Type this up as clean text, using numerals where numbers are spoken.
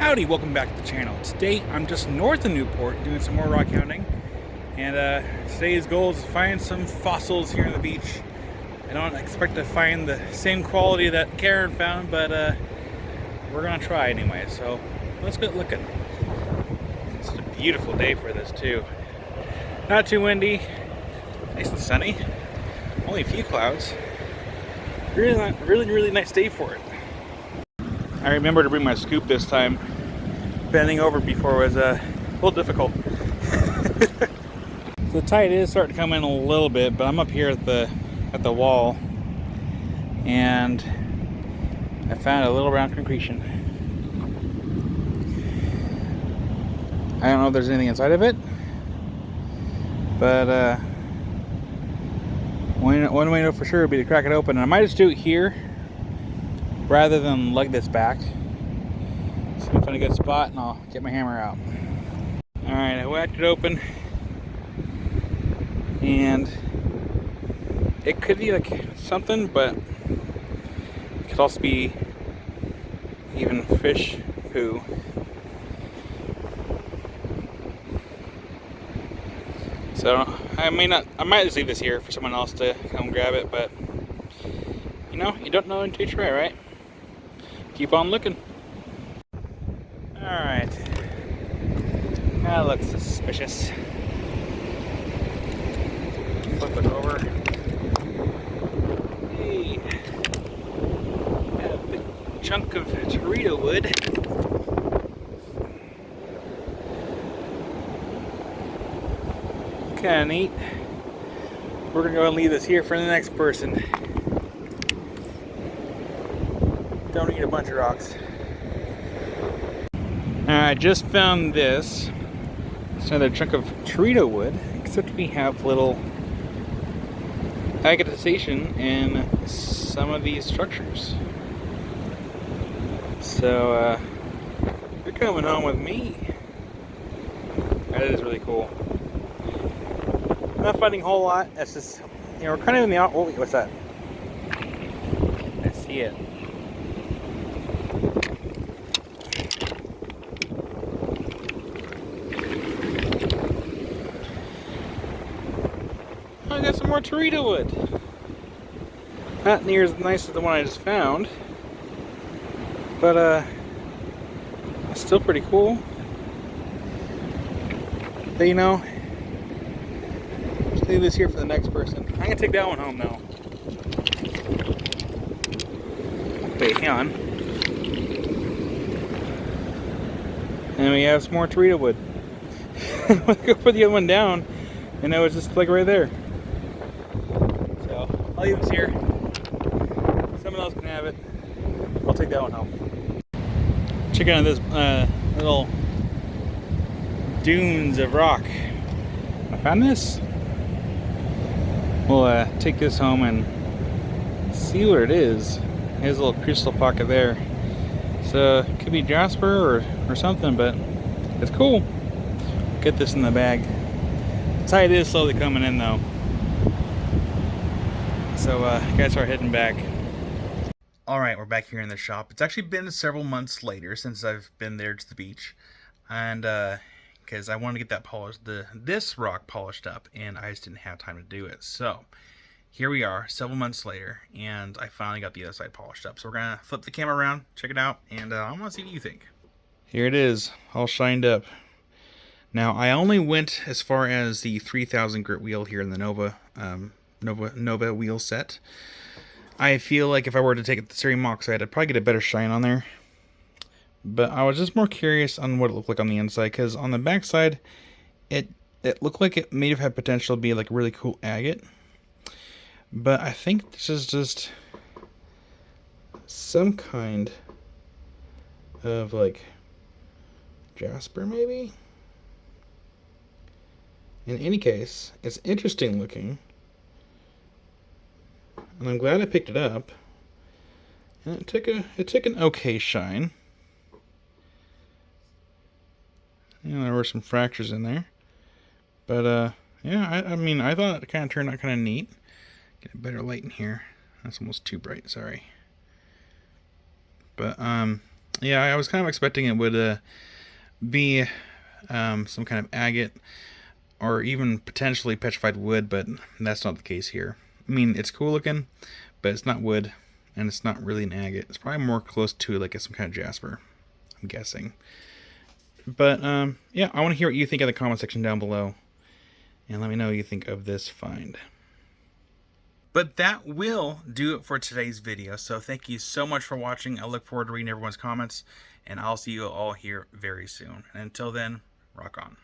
Howdy, welcome back to the channel. Today I'm just north of Newport doing some more rock hounding, and today's goal is to find some fossils here on the beach. I don't expect to find the same quality that Karen found, but we're gonna try anyway, so let's get looking. It's a beautiful day for this too. Not too windy, nice and sunny, only a few clouds. Really nice day for it. I remember to bring my scoop this time. Bending over before was a little difficult. So the tide is starting to come in a little bit, but I'm up here at the wall, and I found a little round concretion. I don't know if there's anything inside of it, but one way to know for sure would be to crack it open. And I might just do it here rather than lug this back. So I'll find a good spot and I'll get my hammer out. Alright, I whacked it open, and it could be like something, but it could also be even fish poo. So I might just leave this here for someone else to come grab it, but you know, you don't know until you try, right? Keep on looking. Alright. That looks suspicious. Flip it over. Hey. Got a big chunk of teredo wood. Kinda neat. We're gonna go and leave this here for the next person. Don't need a bunch of rocks. I just found this. It's another chunk of teredo wood, except we have little agatation in some of these structures. So you're coming home with me. That is really cool. I'm not finding a whole lot. That's just, you know, we're kind of in the oh, what's that? I see it. I got some more teredo wood. Not near as nice as the one I just found, but it's still pretty cool. But you know, just leave this here for the next person. I'm gonna take that one home now. Wait, hang on. And we have some more teredo wood. Let's go put the other one down, and it was just like right there. So I'll leave this here. Someone else can have it. I'll take that one home. Check out this little dunes of rock. I found this. We'll take this home and see what it is. Here's a little crystal pocket there. So it could be jasper or something, but it's cool. Get this in the bag. The tide is slowly coming in though. So gotta start heading back. Alright, we're back here in the shop. It's actually been several months later since I've been there to the beach. And because I wanted to get that polished, this rock polished up, and I just didn't have time to do it. So here we are, several months later, and I finally got the other side polished up. So we're gonna flip the camera around, check it out, and I want to see what you think. Here it is, all shined up. Now I only went as far as the 3000 grit wheel here in the Nova wheel set. I feel like if I were to take it to cereal oxide, I'd probably get a better shine on there. But I was just more curious on what it looked like on the inside, because on the back side, it looked like it may have had potential to be like a really cool agate. But I think this is just some kind of like jasper maybe? In any case, it's interesting looking. And I'm glad I picked it up. And it took an okay shine. You know, there were some fractures in there. But yeah, I mean, I thought it kind of turned out kind of neat. Get a better light in here. That's almost too bright, sorry. But Yeah, I was kind of expecting it would be some kind of agate or even potentially petrified wood, but that's not the case here. I mean, it's cool looking, but it's not wood, and it's not really an agate. It's probably more close to like some kind of jasper, I'm guessing. But yeah, I want to hear what you think in the comment section down below, and let me know what you think of this find. But that will do it for today's video. So thank you so much for watching. I look forward to reading everyone's comments, and I'll see you all here very soon. And until then, rock on.